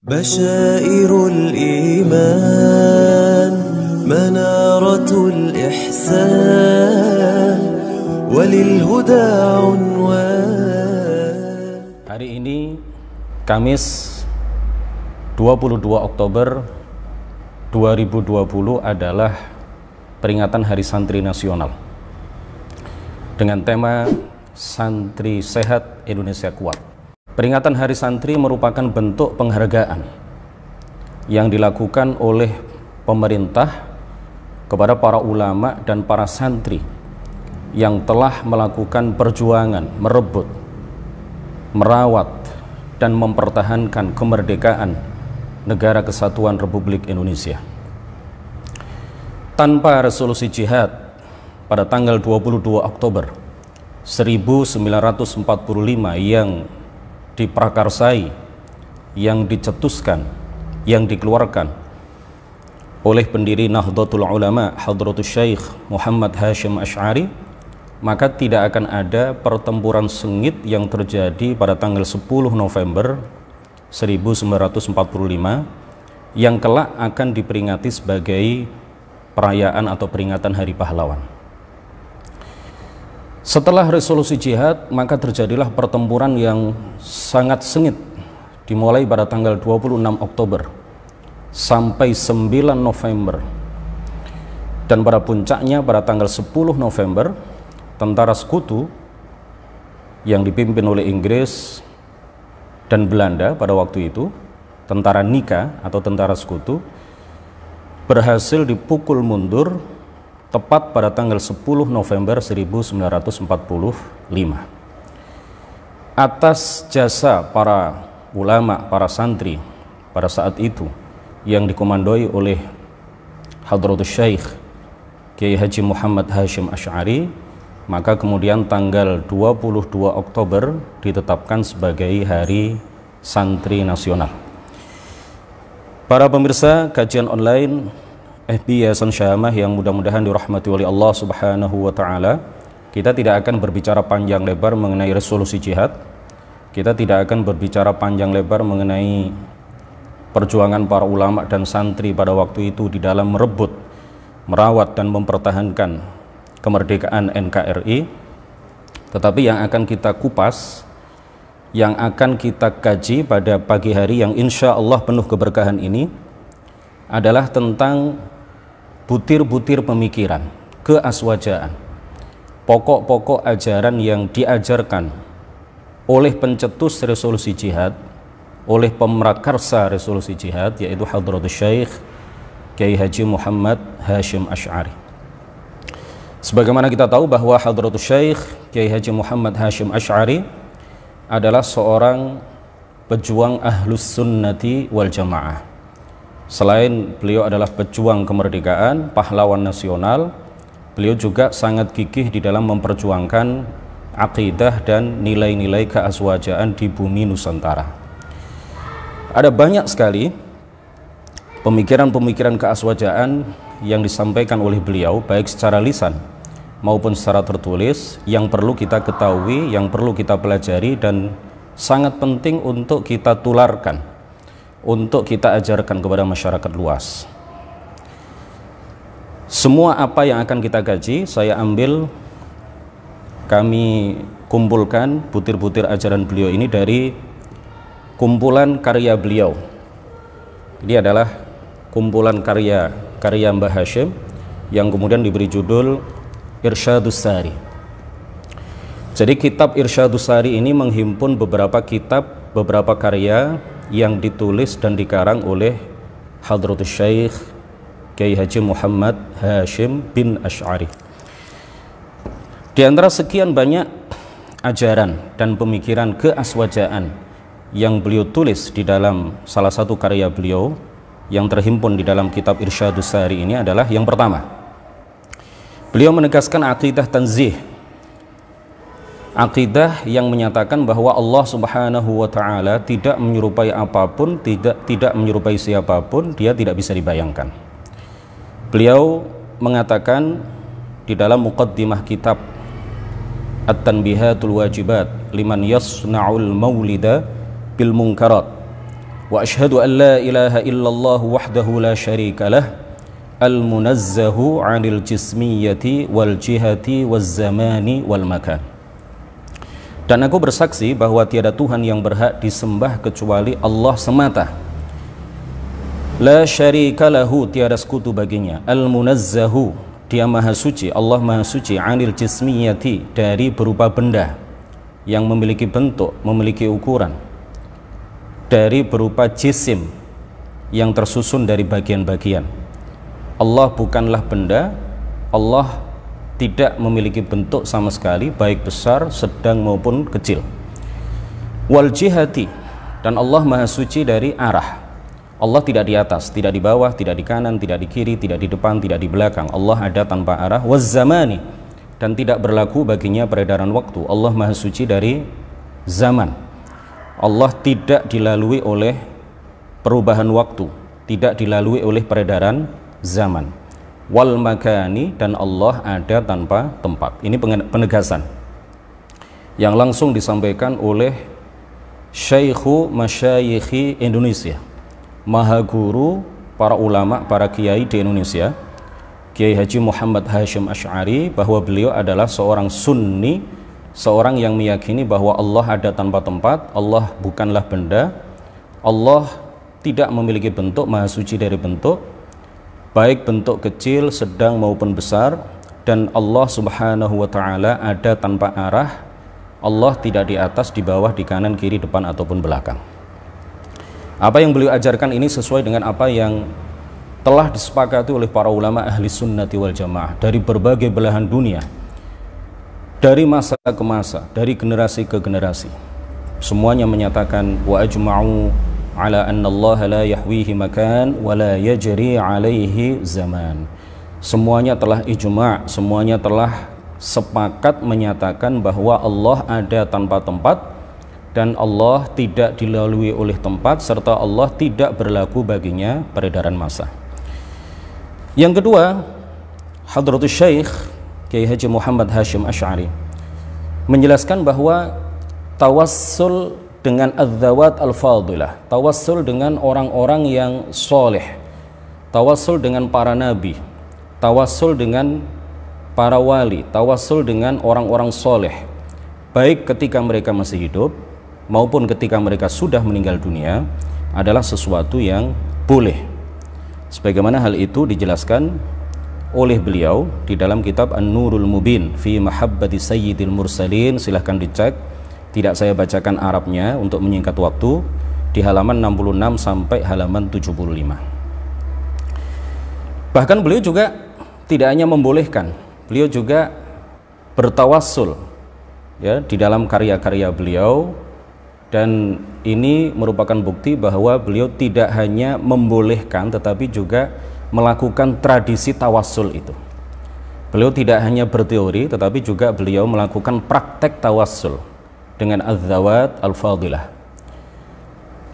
بشائر الإيمان منارة الإحسان وللهدى عنوان. Hari ini Kamis 22 Oktober 2020 adalah peringatan Hari Santri Nasional dengan tema Santri Sehat Indonesia Kuat. Peringatan Hari Santri merupakan bentuk penghargaan yang dilakukan oleh pemerintah kepada para ulama dan para santri yang telah melakukan perjuangan merebut, merawat, dan mempertahankan kemerdekaan Negara Kesatuan Republik Indonesia. Tanpa resolusi jihad pada tanggal 22 Oktober 1945 yang diprakarsai, yang dicetuskan, yang dikeluarkan oleh pendiri Nahdlatul Ulama Hadratus Syekh Muhammad Hashim Asy'ari, maka tidak akan ada pertempuran sengit yang terjadi pada tanggal 10 November 1945 yang kelak akan diperingati sebagai perayaan atau peringatan Hari Pahlawan. Setelah resolusi jihad, maka terjadilah pertempuran yang sangat sengit dimulai pada tanggal 26 Oktober sampai 9 November, dan pada puncaknya pada tanggal 10 November tentara sekutu yang dipimpin oleh Inggris dan Belanda pada waktu itu, tentara Nika atau tentara sekutu, berhasil dipukul mundur tepat pada tanggal 10 November 1945. Atas jasa para ulama, para santri pada saat itu yang dikomandoi oleh Hadratus Syekh Kiai Haji Muhammad Hashim Asy'ari, maka kemudian tanggal 22 Oktober ditetapkan sebagai Hari Santri Nasional. Para pemirsa kajian online FB Yayasan Syamah yang mudah-mudahan dirahmati oleh Allah Subhanahu wa Ta'ala, kita tidak akan berbicara panjang lebar mengenai resolusi jihad. Kita tidak akan berbicara panjang lebar mengenai perjuangan para ulama dan santri pada waktu itu di dalam merebut, merawat, dan mempertahankan kemerdekaan NKRI. Tetapi yang akan kita kupas, yang akan kita kaji pada pagi hari yang insya Allah penuh keberkahan ini adalah tentang butir-butir pemikiran, keaswajaan, pokok-pokok ajaran yang diajarkan oleh pencetus resolusi jihad, oleh pemrakarsa resolusi jihad, yaitu Hadratus Syekh Kiai Haji Muhammad Hashim Asy'ari. Sebagaimana kita tahu bahwa Hadratus Syekh Kiai Haji Muhammad Hashim Asy'ari adalah seorang pejuang Ahlus Sunnati wal Jamaah. Selain beliau adalah pejuang kemerdekaan, pahlawan nasional, beliau juga sangat gigih di dalam memperjuangkan akidah dan nilai-nilai keaswajaan di bumi Nusantara. Ada banyak sekali pemikiran-pemikiran keaswajaan yang disampaikan oleh beliau, baik secara lisan maupun secara tertulis, yang perlu kita ketahui, yang perlu kita pelajari, dan sangat penting untuk kita tularkan, untuk kita ajarkan kepada masyarakat luas. Semua apa yang akan kita kaji, saya ambil, kami kumpulkan butir-butir ajaran beliau ini dari kumpulan karya beliau. Ini adalah kumpulan karya Mbah Hashim yang kemudian diberi judul Irsyadus Sari. Jadi kitab Irsyadus Sari ini menghimpun beberapa kitab, beberapa karya yang ditulis dan dikarang oleh Hadratus Syekh Kiai Haji Muhammad Hashim bin Asy'ari. Di antara sekian banyak ajaran dan pemikiran keaswajaan yang beliau tulis di dalam salah satu karya beliau yang terhimpun di dalam kitab Irsyadus Sari ini adalah yang pertama, beliau menegaskan akidah tanzih, akidah yang menyatakan bahwa Allah Subhanahu wa Ta'ala tidak menyerupai apapun, tidak menyerupai siapapun, dia tidak bisa dibayangkan. Beliau mengatakan di dalam muqaddimah kitab At-Tanbihatul Wajibat liman yasna'ul maulida bil munkarat wa asyhadu an la ilaha illallah wahdahu la syarika lah al-munazzahu 'anil jismiyati wal jihati waz zamani wal makan. Dan aku bersaksi bahwa tiada Tuhan yang berhak disembah kecuali Allah semata. La syarika lahu, tiada sekutu baginya. Al-munazzahu, dia maha suci, Allah maha suci, 'anil jismiyati, dari berupa benda yang memiliki bentuk, memiliki ukuran, dari berupa jisim yang tersusun dari bagian-bagian. Allah bukanlah benda, Allah tidak memiliki bentuk sama sekali, baik besar, sedang maupun kecil. Wal jihati, dan Allah maha suci dari arah. Allah tidak di atas, tidak di bawah, tidak di kanan, tidak di kiri, tidak di depan, tidak di belakang. Allah ada tanpa arah. Waz zamani, dan tidak berlaku baginya peredaran waktu. Allah maha suci dari zaman. Allah tidak dilalui oleh perubahan waktu, tidak dilalui oleh peredaran zaman. Wal makani, dan Allah ada tanpa tempat. Ini penegasan yang langsung disampaikan oleh Syekhu Masyayikhi Indonesia, maha guru para ulama, para kiai di Indonesia, Kiai Haji Muhammad Hashim Asy'ari, bahwa beliau adalah seorang sunni, seorang yang meyakini bahwa Allah ada tanpa tempat, Allah bukanlah benda, Allah tidak memiliki bentuk, maha suci dari bentuk, baik bentuk kecil, sedang maupun besar, dan Allah subhanahu wa ta'ala ada tanpa arah. Allah tidak di atas, di bawah, di kanan, kiri, depan, ataupun belakang. Apa yang beliau ajarkan ini sesuai dengan apa yang telah disepakati oleh para ulama ahli sunnati wal jamaah dari berbagai belahan dunia, dari masa ke masa, dari generasi ke generasi. Semuanya menyatakan wa ajma'u ala anna Allah la yahwihi makan wa la yajri alaihi zaman. Semuanya telah ijma', semuanya telah sepakat menyatakan bahwa Allah ada tanpa tempat, dan Allah tidak dilalui oleh tempat, serta Allah tidak berlaku baginya peredaran massa. Yang kedua, Hadratus Syekh Kiai Haji Muhammad Hashim Asy'ari menjelaskan bahwa tawassul dengan adzawat al-fadilah, tawassul dengan orang-orang yang soleh, tawassul dengan para nabi, tawassul dengan para wali, tawassul dengan orang-orang soleh, baik ketika mereka masih hidup maupun ketika mereka sudah meninggal dunia, adalah sesuatu yang boleh. Sebagaimana hal itu dijelaskan oleh beliau di dalam kitab An-Nurul Mubin fi Mahabbati Sayyidil Mursalin. Silahkan dicek, tidak saya bacakan Arabnya untuk menyingkat waktu, di halaman 66 sampai halaman 75. Bahkan beliau juga tidak hanya membolehkan, beliau juga bertawassul ya di dalam karya-karya beliau, dan ini merupakan bukti bahwa beliau tidak hanya membolehkan tetapi juga melakukan tradisi tawassul itu. Beliau tidak hanya berteori tetapi juga beliau melakukan praktek tawassul dengan adzawat al-fadilah.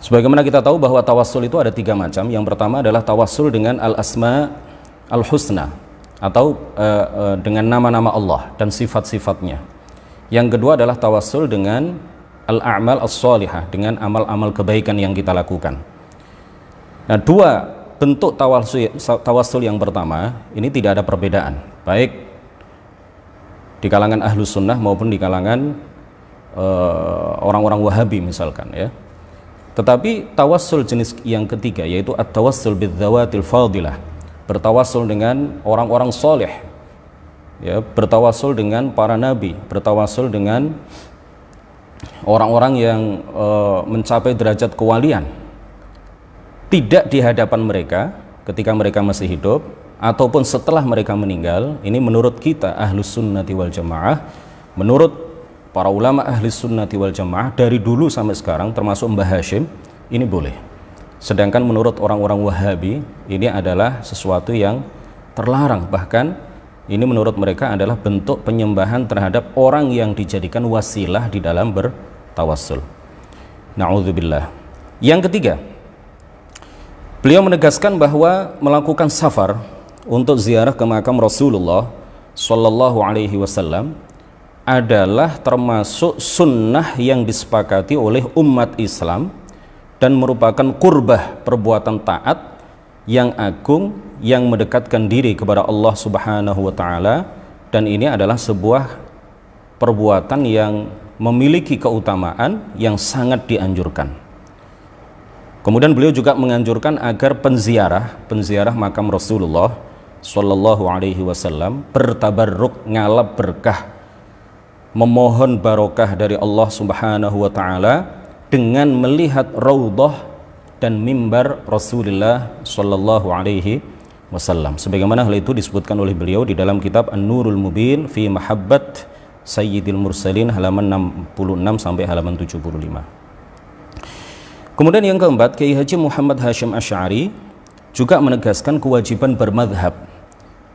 Sebagaimana kita tahu bahwa tawassul itu ada 3 macam. Yang pertama adalah tawassul dengan al-asma al-husna, atau dengan nama-nama Allah dan sifat-sifatnya. Yang kedua adalah tawassul dengan al-a'mal as-salihah, dengan amal-amal kebaikan yang kita lakukan. Nah, 2 bentuk tawassul yang pertama ini tidak ada perbedaan, baik di kalangan ahlus sunnah maupun di kalangan orang-orang wahabi misalkan ya. Tetapi tawassul jenis yang ketiga yaitu at-tawassul bidzawatil fadilah, bertawassul dengan orang-orang soleh ya, bertawassul dengan para nabi, bertawassul dengan orang-orang yang mencapai derajat kewalian, tidak di hadapan mereka ketika mereka masih hidup ataupun setelah mereka meninggal. Ini menurut kita ahlus sunnati wal jamaah, menurut para ulama ahli sunnati wal jamaah dari dulu sampai sekarang termasuk Mbah Hashim, ini boleh. Sedangkan menurut orang-orang wahabi ini adalah sesuatu yang terlarang, bahkan ini menurut mereka adalah bentuk penyembahan terhadap orang yang dijadikan wasilah di dalam bertawassul. Na'udzubillah. Yang ketiga, beliau menegaskan bahwa melakukan safar untuk ziarah ke makam Rasulullah Sallallahu Alaihi Wasallam adalah termasuk sunnah yang disepakati oleh umat Islam dan merupakan qurbah, perbuatan taat yang agung yang mendekatkan diri kepada Allah Subhanahu wa taala, dan ini adalah sebuah perbuatan yang memiliki keutamaan yang sangat dianjurkan. Kemudian beliau juga menganjurkan agar penziarah makam Rasulullah Shallallahu Alaihi Wasallam bertabarruk, ngalap berkah, memohon barokah dari Allah Subhanahu wa taala dengan melihat raudhah dan mimbar Rasulullah Shallallahu Alaihi Wasallam, sebagaimana hal itu disebutkan oleh beliau di dalam kitab An-Nurul Mubin fi Mahabbat Sayyidil Mursalin halaman 66 sampai halaman 75. Kemudian yang keempat, Kiai Haji Muhammad Hashim Asy'ari juga menegaskan kewajiban bermadhab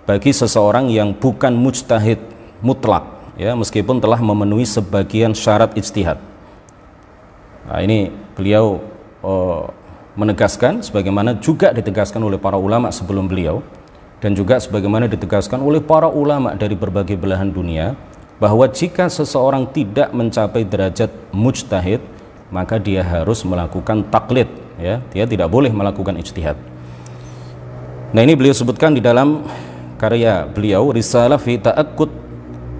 bagi seseorang yang bukan mujtahid mutlak, ya, meskipun telah memenuhi sebagian syarat ijtihad. Nah, ini beliau menegaskan sebagaimana juga ditegaskan oleh para ulama sebelum beliau, dan juga sebagaimana ditegaskan oleh para ulama dari berbagai belahan dunia, bahwa jika seseorang tidak mencapai derajat mujtahid, maka dia harus melakukan taklid, ya, dia tidak boleh melakukan ijtihad. Nah, ini beliau sebutkan di dalam karya beliau Risalah fi Ta'aqqud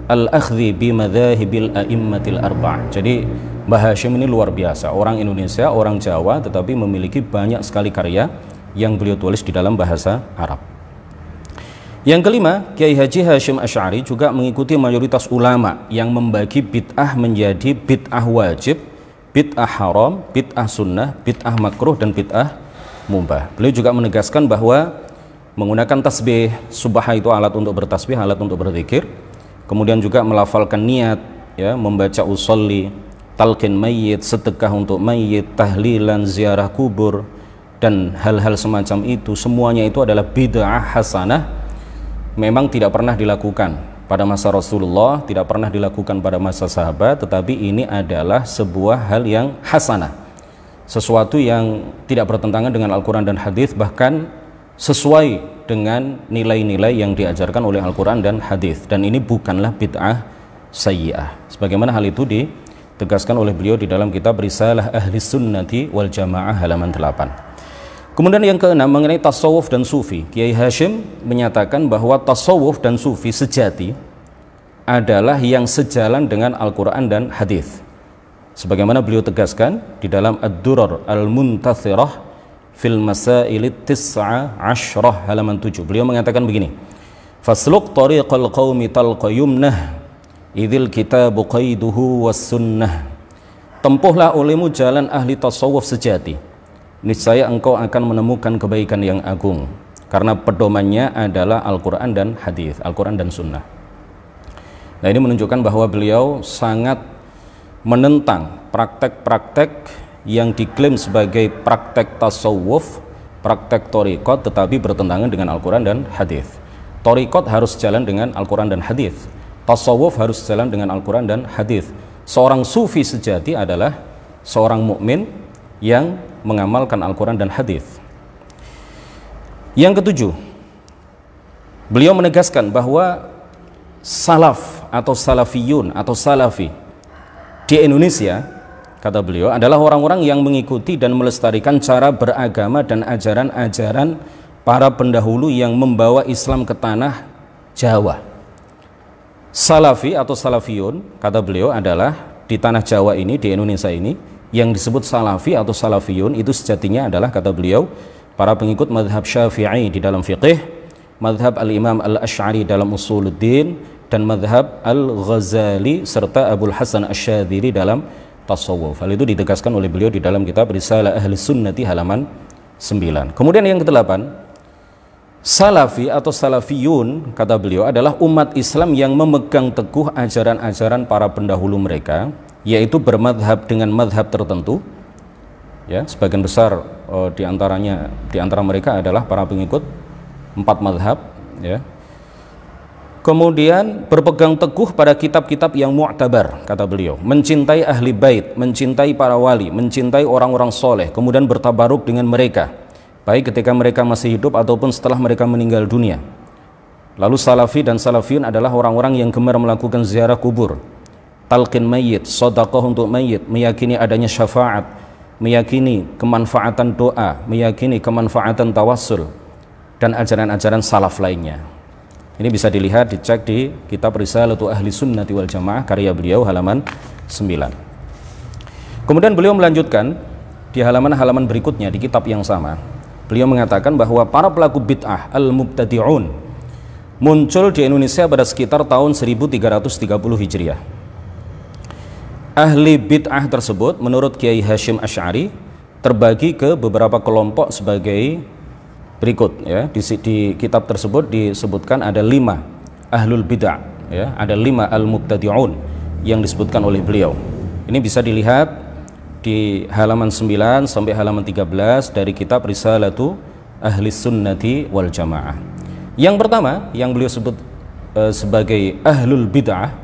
al-akhdhi bi madzahibil a'immatil arba'. Jadi Mbah Hashim ini luar biasa, orang Indonesia, orang Jawa, tetapi memiliki banyak sekali karya yang beliau tulis di dalam bahasa Arab. Yang kelima, Kiai Haji Hashim Asy'ari juga mengikuti mayoritas ulama yang membagi bid'ah menjadi bid'ah wajib, bid'ah haram, bid'ah sunnah, bid'ah makruh, dan bid'ah mubah. Beliau juga menegaskan bahwa menggunakan tasbih, subhah itu alat untuk bertasbih, alat untuk berzikir, kemudian juga melafalkan niat, ya, membaca usolli, talqin mayyit, sedekah untuk mayyit, tahlilan, ziarah kubur, dan hal-hal semacam itu, semuanya itu adalah bid'ah hasanah, memang tidak pernah dilakukan pada masa Rasulullah, tidak pernah dilakukan pada masa sahabat, tetapi ini adalah sebuah hal yang hasanah, sesuatu yang tidak bertentangan dengan Al-Quran dan hadis, bahkan sesuai dengan nilai-nilai yang diajarkan oleh Al-Quran dan hadis, dan ini bukanlah bid'ah sayyi'ah, sebagaimana hal itu ditegaskan oleh beliau di dalam kitab Risalah Ahli Sunnati wal Jamaah halaman 8. Kemudian yang keenam, mengenai tasawuf dan sufi, Kiai Hashim menyatakan bahwa tasawuf dan sufi sejati adalah yang sejalan dengan Al-Quran dan hadis, sebagaimana beliau tegaskan di dalam Ad-Durar Al-Muntathirah fil Masailit Tis'a Ashrah halaman 7. Beliau mengatakan begini: Fasluk tariqal qawmi talqa yumnah idil kitabu qaiduhu was sunnah. Tempuhlah olehmu jalan ahli tasawuf sejati, niscaya engkau akan menemukan kebaikan yang agung, karena pedomannya adalah Al-Quran dan hadis, Al-Quran dan sunnah. Nah, ini menunjukkan bahwa beliau sangat menentang praktek-praktek yang diklaim sebagai praktek tasawuf, praktek thariqat, tetapi bertentangan dengan Al-Quran dan hadis. Thariqat harus jalan dengan Al-Quran dan hadis, tasawuf harus jalan dengan Al-Quran dan hadis. Seorang sufi sejati adalah seorang mukmin yang mengamalkan Al-Quran dan hadis. Yang ketujuh, beliau menegaskan bahwa salaf atau salafiyun atau salafi di Indonesia, kata beliau, adalah orang-orang yang mengikuti dan melestarikan cara beragama dan ajaran-ajaran para pendahulu yang membawa Islam ke tanah Jawa. Salafi atau salafiyun, kata beliau, adalah di tanah Jawa ini, di Indonesia ini, yang disebut salafi atau salafiyun itu sejatinya adalah, kata beliau, para pengikut madhab Syafi'i di dalam fiqih, madhab al-Imam al-Asy'ari dalam usuluddin, dan madhab al-Ghazali serta Abul Hasan Asy-Syadzili dalam tasawuf. Hal itu ditegaskan oleh beliau di dalam kitab Risalah Ahli Sunnati halaman 9. Kemudian yang kedelapan, salafi atau salafiyun, kata beliau, adalah umat Islam yang memegang teguh ajaran-ajaran para pendahulu mereka, yaitu bermadhab dengan madhab tertentu, ya, sebagian besar di antara mereka adalah para pengikut 4 madhab, ya. Kemudian berpegang teguh pada kitab-kitab yang mu'tabar, kata beliau, mencintai ahli bait, mencintai para wali, mencintai orang-orang soleh, kemudian bertabaruk dengan mereka, baik ketika mereka masih hidup ataupun setelah mereka meninggal dunia. Lalu salafi dan salafiyun adalah orang-orang yang gemar melakukan ziarah kubur, talqin mayyit, sedekah untuk mayyit, meyakini adanya syafaat, meyakini kemanfaatan doa, meyakini kemanfaatan tawassul, dan ajaran-ajaran salaf lainnya. Ini bisa dilihat, dicek di kitab Risalatu Ahli Sunnati wal Jamaah karya beliau halaman 9. Kemudian beliau melanjutkan di halaman-halaman berikutnya di kitab yang sama. Beliau mengatakan bahwa para pelaku bid'ah al-mubtadi'un muncul di Indonesia pada sekitar tahun 1330 Hijriah. Ahli bid'ah tersebut menurut Kiai Hasyim Asy'ari terbagi ke beberapa kelompok sebagai berikut ya. Di kitab tersebut disebutkan ada 5 ahlul bid'ah ya, ada 5 al-mubtadi'un yang disebutkan oleh beliau. Ini bisa dilihat di halaman 9 sampai halaman 13 dari kitab Risalatu Ahli Sunnati wal Jamaah. Yang pertama yang beliau sebut sebagai ahlul bid'ah,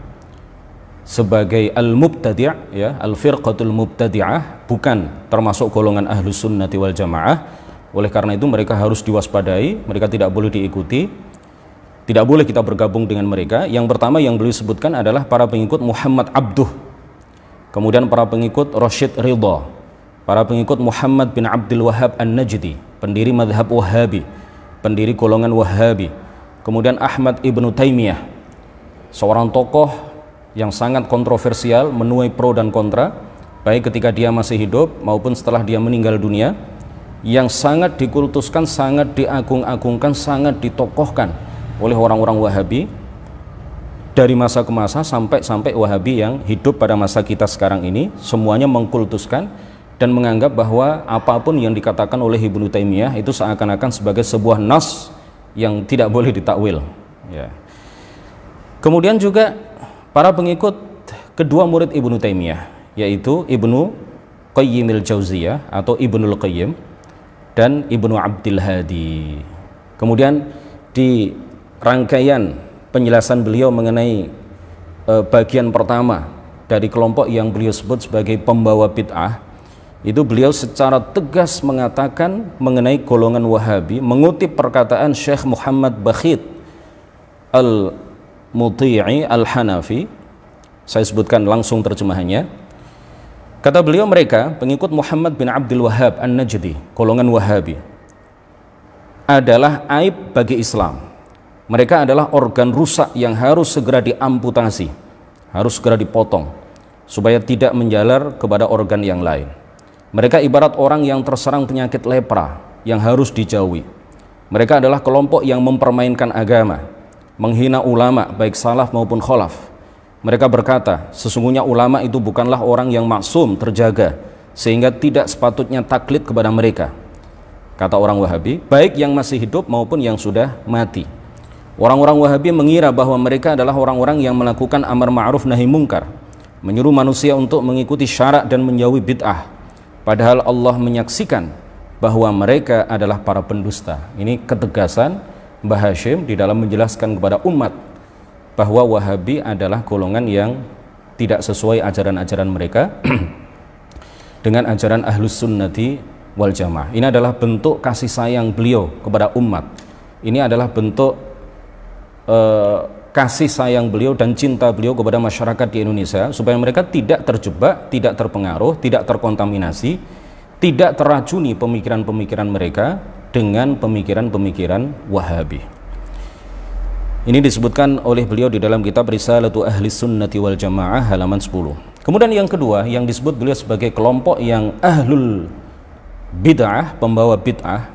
sebagai al-mubtadi' ya, al-firqatul mubtadi'ah, bukan termasuk golongan Ahli Sunnati wal Jamaah. Oleh karena itu mereka harus diwaspadai, mereka tidak boleh diikuti, tidak boleh kita bergabung dengan mereka. Yang pertama yang beliau sebutkan adalah para pengikut Muhammad Abduh, kemudian para pengikut Rashid Ridha, para pengikut Muhammad bin Abdul Wahhab An-Najdi, pendiri madhab Wahhabi, pendiri golongan Wahhabi. Kemudian Ahmad Ibnu Taimiyah, seorang tokoh yang sangat kontroversial, menuai pro dan kontra, baik ketika dia masih hidup maupun setelah dia meninggal dunia, yang sangat dikultuskan, sangat diagung-agungkan, sangat ditokohkan oleh orang-orang Wahhabi dari masa ke masa sampai Wahhabi yang hidup pada masa kita sekarang ini, semuanya mengkultuskan dan menganggap bahwa apapun yang dikatakan oleh Ibnu Taimiyah itu seakan-akan sebagai sebuah nas yang tidak boleh ditakwil ya. Kemudian juga para pengikut kedua murid Ibnu Taimiyah, yaitu Ibnu Qayyimil Jauziyah atau Ibnul Qayyim dan Ibnu Abdul Hadi. Kemudian di rangkaian penjelasan beliau mengenai bagian pertama dari kelompok yang beliau sebut sebagai pembawa bid'ah, itu beliau secara tegas mengatakan mengenai golongan Wahhabi, mengutip perkataan Syekh Muhammad Bakhit Al-Muti'i Al-Hanafi. Saya sebutkan langsung terjemahannya. Kata beliau, mereka pengikut Muhammad bin Abdul Wahhab An-Najdi, golongan Wahhabi, adalah aib bagi Islam. Mereka adalah organ rusak yang harus segera diamputasi, harus segera dipotong supaya tidak menjalar kepada organ yang lain. Mereka ibarat orang yang terserang penyakit lepra yang harus dijauhi. Mereka adalah kelompok yang mempermainkan agama, menghina ulama baik salaf maupun khalaf. Mereka berkata, sesungguhnya ulama itu bukanlah orang yang maksum, terjaga, sehingga tidak sepatutnya taklid kepada mereka. Kata orang Wahhabi, baik yang masih hidup maupun yang sudah mati. Orang-orang Wahhabi mengira bahwa mereka adalah orang-orang yang melakukan amar ma'ruf nahi mungkar, menyuruh manusia untuk mengikuti syarak dan menjauhi bid'ah. Padahal Allah menyaksikan bahwa mereka adalah para pendusta. Ini ketegasan Mbah Hasyim di dalam menjelaskan kepada umat bahwa Wahhabi adalah golongan yang tidak sesuai ajaran-ajaran mereka dengan ajaran Ahlus Sunnati wal Jamaah. Ini adalah bentuk kasih sayang beliau kepada umat. Ini adalah bentuk kasih sayang beliau dan cinta beliau kepada masyarakat di Indonesia, supaya mereka tidak terjebak, tidak terpengaruh, tidak terkontaminasi, tidak teracuni pemikiran-pemikiran mereka dengan pemikiran-pemikiran Wahhabi. Ini disebutkan oleh beliau di dalam kitab Risalatu Ahli Sunnati wal Jamaah halaman 10. Kemudian yang kedua yang disebut beliau sebagai kelompok yang ahlul bid'ah, pembawa bid'ah,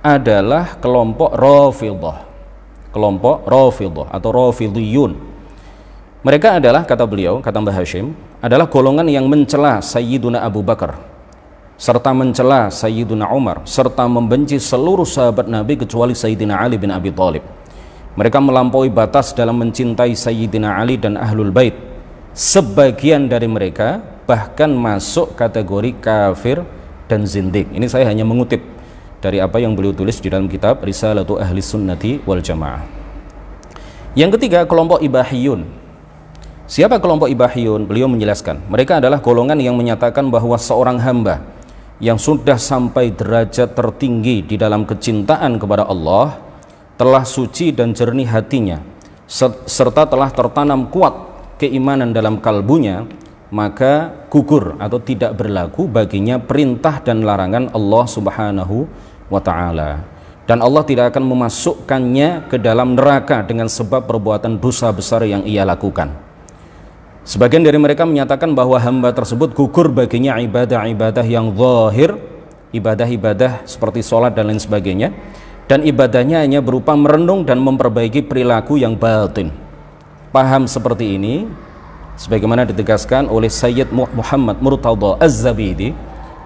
adalah kelompok Rafidhah. Kelompok Rafidhah atau Rafidhiyun. Mereka adalah, kata beliau, kata Mbah Hasyim, adalah golongan yang mencela Sayyiduna Abu Bakar, serta mencela Sayyiduna Umar, serta membenci seluruh sahabat Nabi kecuali Sayyidina Ali bin Abi Thalib. Mereka melampaui batas dalam mencintai Sayyidina Ali dan Ahlul Bait. Sebagian dari mereka bahkan masuk kategori kafir dan zindik. Ini saya hanya mengutip dari apa yang beliau tulis di dalam kitab Risalatu Ahli Sunnati wal Jamaah. Yang ketiga, kelompok Ibahiyun. Siapa kelompok Ibahiyun? Beliau menjelaskan, mereka adalah golongan yang menyatakan bahwa seorang hamba yang sudah sampai derajat tertinggi di dalam kecintaan kepada Allah, telah suci dan jernih hatinya, serta telah tertanam kuat keimanan dalam kalbunya, maka gugur atau tidak berlaku baginya perintah dan larangan Allah Subhanahu wa ta'ala, dan Allah tidak akan memasukkannya ke dalam neraka dengan sebab perbuatan dosa besar yang ia lakukan. Sebagian dari mereka menyatakan bahwa hamba tersebut gugur baginya ibadah-ibadah yang zahir, ibadah-ibadah seperti sholat dan lain sebagainya, dan ibadahnya hanya berupa merenung dan memperbaiki perilaku yang batin. Paham seperti ini sebagaimana ditegaskan oleh Sayyid Muhammad Murtadha Az-Zabidi,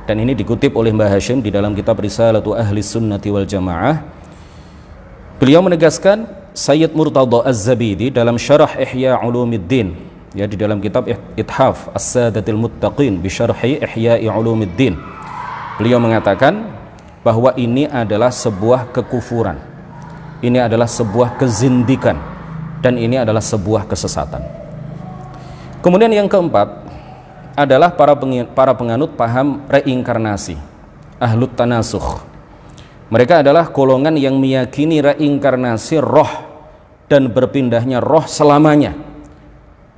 dan ini dikutip oleh Mbah Hashim di dalam kitab Risalatu Ahli Sunnati wal Jamaah. Beliau menegaskan, Sayyid Murtadha Az-Zabidi dalam Syarah Ihya Ulumiddin, ya, di dalam kitab Ithaf As-Sadatil Muttaqin bi Syarhi Ihya'i Ulumiddin, beliau mengatakan bahwa ini adalah sebuah kekufuran, ini adalah sebuah kezindikan, dan ini adalah sebuah kesesatan. Kemudian yang keempat adalah para penganut paham reinkarnasi, ahlut tanasukh. Mereka adalah golongan yang meyakini reinkarnasi roh dan berpindahnya roh selamanya,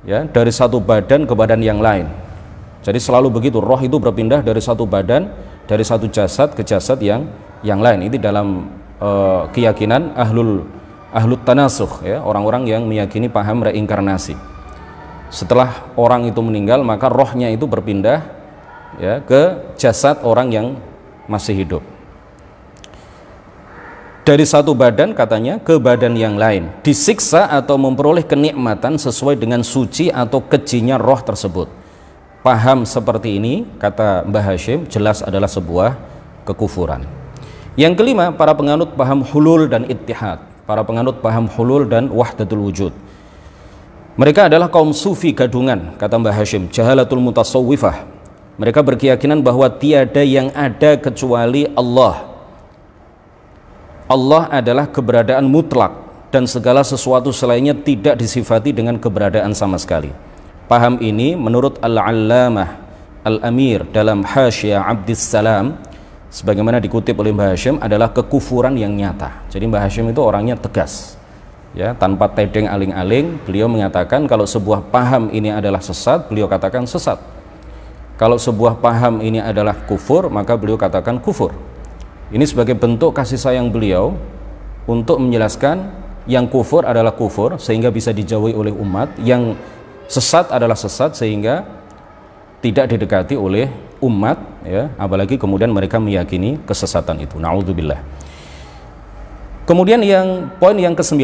ya, dari satu badan ke badan yang lain. Jadi selalu begitu, roh itu berpindah dari satu badan, dari satu jasad ke jasad yang lain. Itu dalam keyakinan ahlut tanasukh, ya, orang-orang yang meyakini paham reinkarnasi. Setelah orang itu meninggal, maka rohnya itu berpindah, ya, ke jasad orang yang masih hidup. Dari satu badan, katanya, ke badan yang lain, disiksa atau memperoleh kenikmatan sesuai dengan suci atau kejinya roh tersebut. Paham seperti ini, kata Mbah Hashim, jelas adalah sebuah kekufuran. Yang kelima, para penganut paham hulul dan ittihad, para penganut paham hulul dan wahdatul wujud. Mereka adalah kaum sufi gadungan, kata Mbah Hashim, jahalatul mutasawwifah. Mereka berkeyakinan bahwa tiada yang ada kecuali Allah. Allah adalah keberadaan mutlak, dan segala sesuatu selainnya tidak disifati dengan keberadaan sama sekali. Paham ini menurut Al-Allamah Al-Amir dalam Hasyiah Abdissalam, sebagaimana dikutip oleh Mbah Hashim, adalah kekufuran yang nyata. Jadi Mbah Hashim itu orangnya tegas, ya, tanpa tedeng aling-aling. Beliau mengatakan kalau sebuah paham ini adalah sesat, beliau katakan sesat. Kalau sebuah paham ini adalah kufur, maka beliau katakan kufur. Ini sebagai bentuk kasih sayang beliau untuk menjelaskan yang kufur adalah kufur sehingga bisa dijauhi oleh umat, yang sesat adalah sesat sehingga tidak didekati oleh umat, ya, apalagi kemudian mereka meyakini kesesatan itu. Na'udzubillah. Kemudian poin yang ke-9,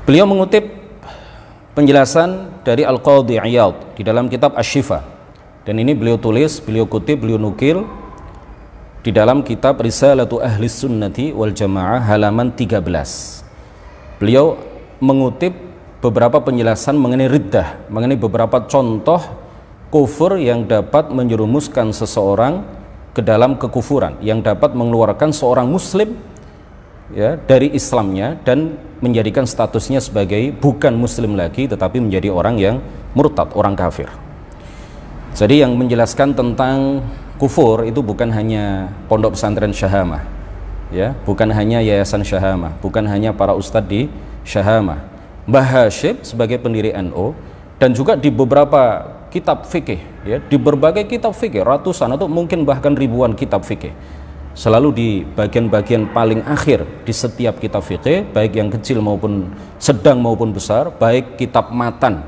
beliau mengutip penjelasan dari Al-Qadhi Iyad di dalam kitab Asy-Syifa, dan ini beliau tulis, beliau kutip, beliau nukil di dalam kitab Risalatu Ahli Sunnati wal Jamaah halaman 13. Beliau mengutip beberapa penjelasan mengenai riddah, mengenai beberapa contoh kufur yang dapat menjerumuskan seseorang ke dalam kekufuran, yang dapat mengeluarkan seorang muslim, ya, dari Islamnya dan menjadikan statusnya sebagai bukan muslim lagi tetapi menjadi orang yang murtad, orang kafir. Jadi yang menjelaskan tentang kufur itu bukan hanya pondok pesantren Syahamah, ya, bukan hanya yayasan Syahamah, bukan hanya para ustadz di Syahamah. Mbah Hashim sebagai pendiri NU, dan juga di beberapa kitab fikih, ya, di berbagai kitab fikih, ratusan atau mungkin bahkan ribuan kitab fikih, selalu di bagian-bagian paling akhir di setiap kitab fikih, baik yang kecil maupun sedang maupun besar, baik kitab matan,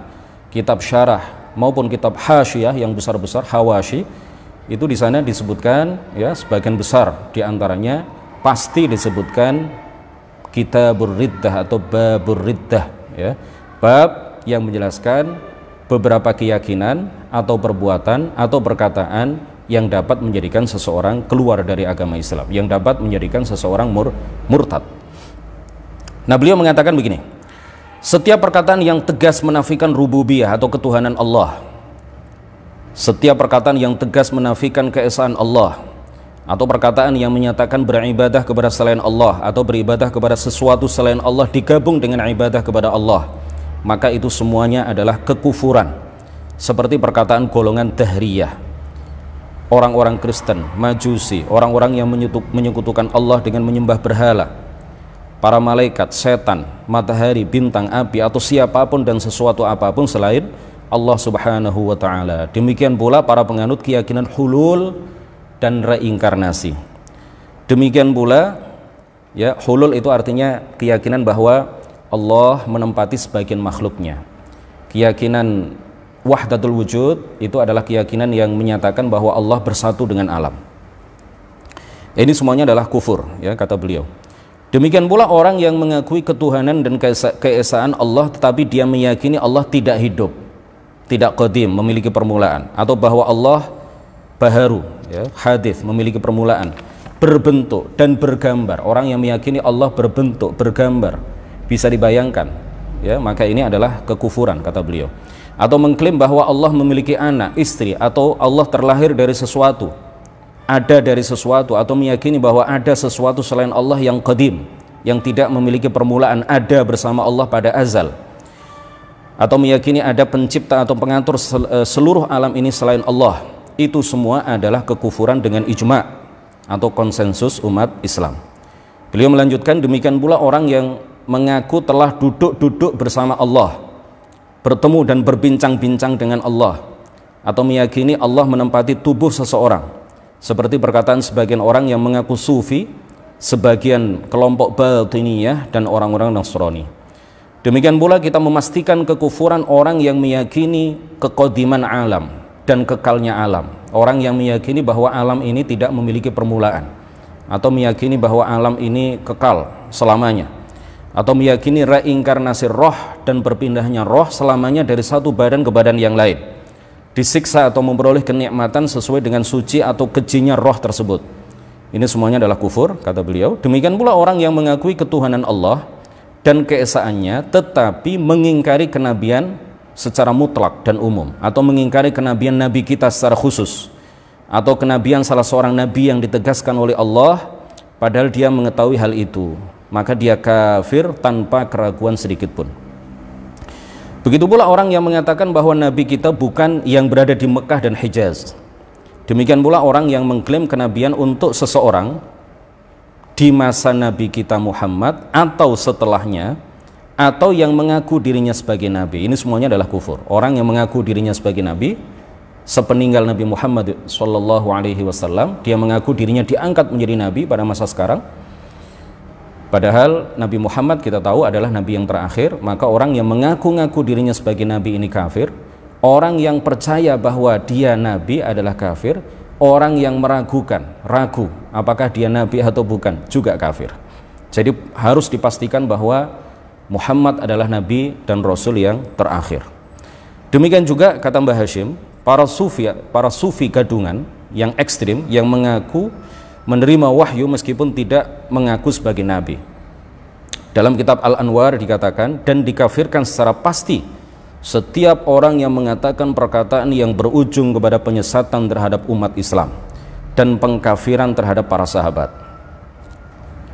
kitab syarah maupun kitab hasyiah yang besar-besar, hawashi, itu di sana disebutkan, ya, sebagian besar diantaranya pasti disebutkan kitabur riddah atau babur riddah, ya, bab yang menjelaskan beberapa keyakinan atau perbuatan atau perkataan yang dapat menjadikan seseorang keluar dari agama Islam, yang dapat menjadikan seseorang murtad. Nah, beliau mengatakan begini, setiap perkataan yang tegas menafikan rububiyah atau ketuhanan Allah, setiap perkataan yang tegas menafikan keesaan Allah, atau perkataan yang menyatakan beribadah kepada selain Allah atau beribadah kepada sesuatu selain Allah digabung dengan ibadah kepada Allah, maka itu semuanya adalah kekufuran. Seperti perkataan golongan Dahriyah, orang-orang Kristen, Majusi, orang-orang yang menyekutukan Allah dengan menyembah berhala, para malaikat, setan, matahari, bintang, api, atau siapapun dan sesuatu apapun selain Allah Subhanahu wa taala. Demikian pula para penganut keyakinan hulul dan reinkarnasi. Demikian pula ya, hulul itu artinya keyakinan bahwa Allah menempati sebagian makhluknya. Keyakinan wahdatul wujud itu adalah keyakinan yang menyatakan bahwa Allah bersatu dengan alam. Ini semuanya adalah kufur, ya, kata beliau. Demikian pula orang yang mengakui ketuhanan dan keesaan Allah tetapi dia meyakini Allah tidak hidup, tidak qadim, memiliki permulaan, atau bahwa Allah baharu, ya, hadits, memiliki permulaan, berbentuk dan bergambar. Orang yang meyakini Allah berbentuk, bergambar, bisa dibayangkan, ya, maka ini adalah kekufuran, kata beliau. Atau mengklaim bahwa Allah memiliki anak, istri, atau Allah terlahir dari sesuatu, ada dari sesuatu, atau meyakini bahwa ada sesuatu selain Allah yang qadim, yang tidak memiliki permulaan, ada bersama Allah pada azal, atau meyakini ada pencipta atau pengatur seluruh alam ini selain Allah. Itu semua adalah kekufuran dengan ijma' atau konsensus umat Islam. Beliau melanjutkan, demikian pula orang yang mengaku telah duduk-duduk bersama Allah, bertemu dan berbincang-bincang dengan Allah, atau meyakini Allah menempati tubuh seseorang, seperti perkataan sebagian orang yang mengaku sufi, sebagian kelompok batiniyah dan orang-orang Nasrani. Demikian pula kita memastikan kekufuran orang yang meyakini kekodiman alam dan kekalnya alam. Orang yang meyakini bahwa alam ini tidak memiliki permulaan, atau meyakini bahwa alam ini kekal selamanya, atau meyakini reinkarnasi roh dan berpindahnya roh selamanya dari satu badan ke badan yang lain, disiksa atau memperoleh kenikmatan sesuai dengan suci atau kejinya roh tersebut. Ini semuanya adalah kufur, kata beliau. Demikian pula orang yang mengakui ketuhanan Allah dan keesaannya tetapi mengingkari kenabian secara mutlak dan umum, atau mengingkari kenabian nabi kita secara khusus, atau kenabian salah seorang nabi yang ditegaskan oleh Allah padahal dia mengetahui hal itu, maka dia kafir tanpa keraguan sedikit pun. Begitu pula orang yang mengatakan bahwa nabi kita bukan yang berada di Mekah dan Hijaz. Demikian pula orang yang mengklaim kenabian untuk seseorang di masa nabi kita Muhammad atau setelahnya, atau yang mengaku dirinya sebagai nabi. Ini semuanya adalah kufur. Orang yang mengaku dirinya sebagai nabi sepeninggal Nabi Muhammad SAW, dia mengaku dirinya diangkat menjadi nabi pada masa sekarang, padahal Nabi Muhammad kita tahu adalah nabi yang terakhir. Maka orang yang mengaku-ngaku dirinya sebagai nabi ini kafir. Orang yang percaya bahwa dia nabi adalah kafir. Orang yang ragu apakah dia nabi atau bukan juga kafir. Jadi harus dipastikan bahwa Muhammad adalah nabi dan rasul yang terakhir. Demikian juga kata Mbah Hashim, para sufi gadungan yang ekstrim yang mengaku menerima wahyu meskipun tidak mengaku sebagai nabi. Dalam kitab Al-Anwar dikatakan, dan dikafirkan secara pasti setiap orang yang mengatakan perkataan yang berujung kepada penyesatan terhadap umat Islam dan pengkafiran terhadap para sahabat.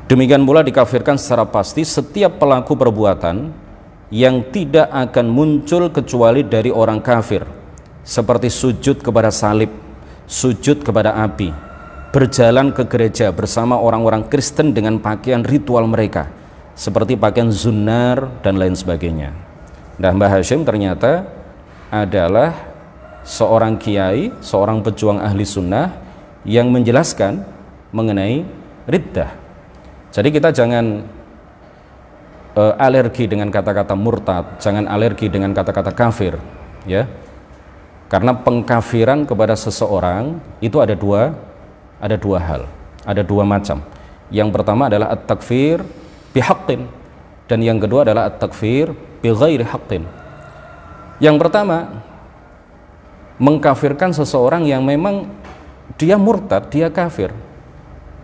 Demikian pula dikafirkan secara pasti setiap pelaku perbuatan yang tidak akan muncul kecuali dari orang kafir, seperti sujud kepada salib, sujud kepada api, berjalan ke gereja bersama orang-orang Kristen dengan pakaian ritual mereka seperti pakaian zunnar dan lain sebagainya. Nah, Mbah Hashim ternyata adalah seorang kiai, seorang pejuang ahli sunnah yang menjelaskan mengenai riddah. Jadi kita jangan alergi dengan kata-kata murtad, jangan alergi dengan kata-kata kafir, ya. Karena pengkafiran kepada seseorang itu ada dua hal, ada dua macam. Yang pertama adalah at-takfir bihaqqin, dan yang kedua adalah at-takfir bighairi haqqin. Yang pertama, mengkafirkan seseorang yang memang dia murtad, dia kafir.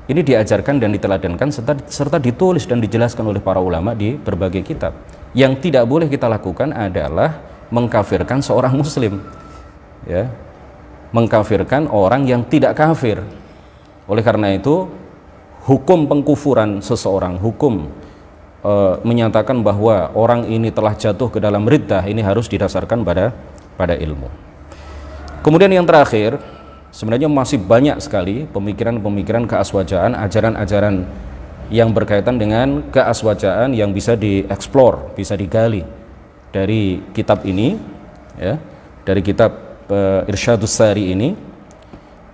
Ini diajarkan dan diteladankan serta ditulis dan dijelaskan oleh para ulama di berbagai kitab. Yang tidak boleh kita lakukan adalah mengkafirkan seorang muslim, ya, mengkafirkan orang yang tidak kafir. Oleh karena itu, hukum pengkufuran seseorang, hukum menyatakan bahwa orang ini telah jatuh ke dalam riddah, ini harus didasarkan pada ilmu. Kemudian yang terakhir, sebenarnya masih banyak sekali pemikiran-pemikiran keaswajaan, ajaran-ajaran yang berkaitan dengan keaswajaan yang bisa dieksplor, bisa digali dari kitab ini, ya. dari kitab Irsyadus Sari ini.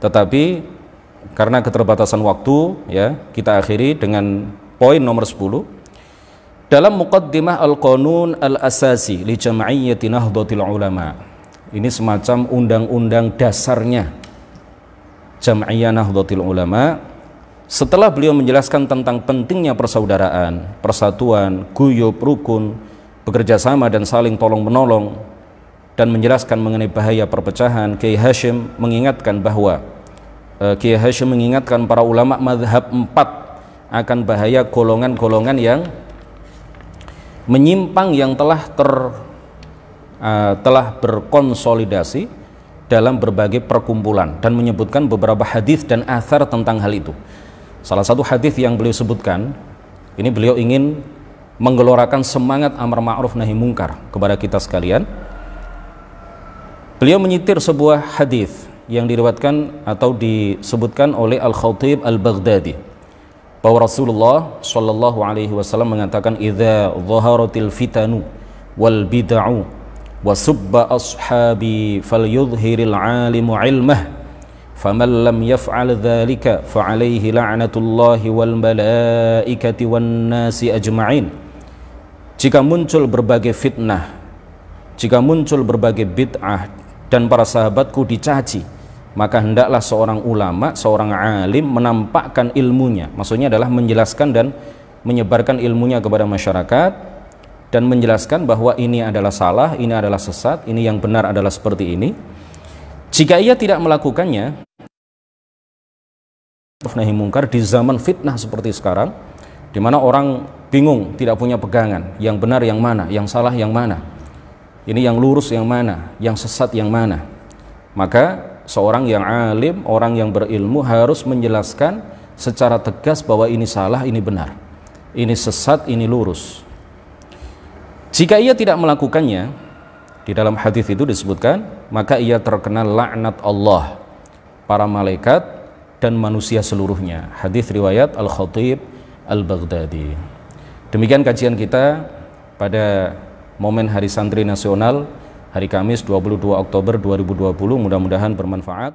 Tetapi karena keterbatasan waktu, ya, kita akhiri dengan poin nomor 10. Dalam Muqaddimah Al-Qanun Al-Asasi li Jam'iyyati Nahdlatul Ulama. Ini semacam undang-undang dasarnya Jam'iyyah Nahdlatul Ulama. Setelah beliau menjelaskan tentang pentingnya persaudaraan, persatuan, guyub, rukun, bekerja sama dan saling tolong-menolong, dan menjelaskan mengenai bahaya perpecahan, Kiai Hasyim mengingatkan bahwa Kiai Hasyim mengingatkan para ulama mazhab 4 akan bahaya golongan-golongan yang menyimpang, yang telah berkonsolidasi dalam berbagai perkumpulan, dan menyebutkan beberapa hadis dan athar tentang hal itu. Salah satu hadis yang beliau sebutkan, ini beliau ingin menggelorakan semangat amar ma'ruf nahi mungkar kepada kita sekalian. Beliau menyitir sebuah hadis yang diriwayatkan atau disebutkan oleh Al-Khatib Al-Baghdadi, bahwa Rasulullah Shallallahu Alaihi Wasallam mengatakan, idza dhaharatil fitanu wal bid'u wa subba ashabi falyudhhiril alimu ilmah faman lam yaf'al dzalika fa alaihi la'natullahi wal malaikati wan nasi ajma'in. Jika muncul berbagai fitnah, jika muncul berbagai bid'ah dan para sahabatku dicaci, maka hendaklah seorang ulama, seorang alim menampakkan ilmunya. Maksudnya adalah menjelaskan dan menyebarkan ilmunya kepada masyarakat, dan menjelaskan bahwa ini adalah salah, ini adalah sesat, ini yang benar adalah seperti ini. Jika ia tidak melakukannya, nahi mungkar di zaman fitnah seperti sekarang, di mana orang bingung, tidak punya pegangan, yang benar yang mana, yang salah yang mana, ini yang lurus yang mana, yang sesat yang mana, maka seorang yang alim, orang yang berilmu harus menjelaskan secara tegas bahwa ini salah, ini benar, ini sesat, ini lurus. Jika ia tidak melakukannya, di dalam hadis itu disebutkan, maka ia terkena laknat Allah, para malaikat, dan manusia seluruhnya. Hadis riwayat Al-Khatib Al-Baghdadi. Demikian kajian kita pada momen Hari Santri Nasional, hari Kamis 22 Oktober 2020. Mudah-mudahan bermanfaat.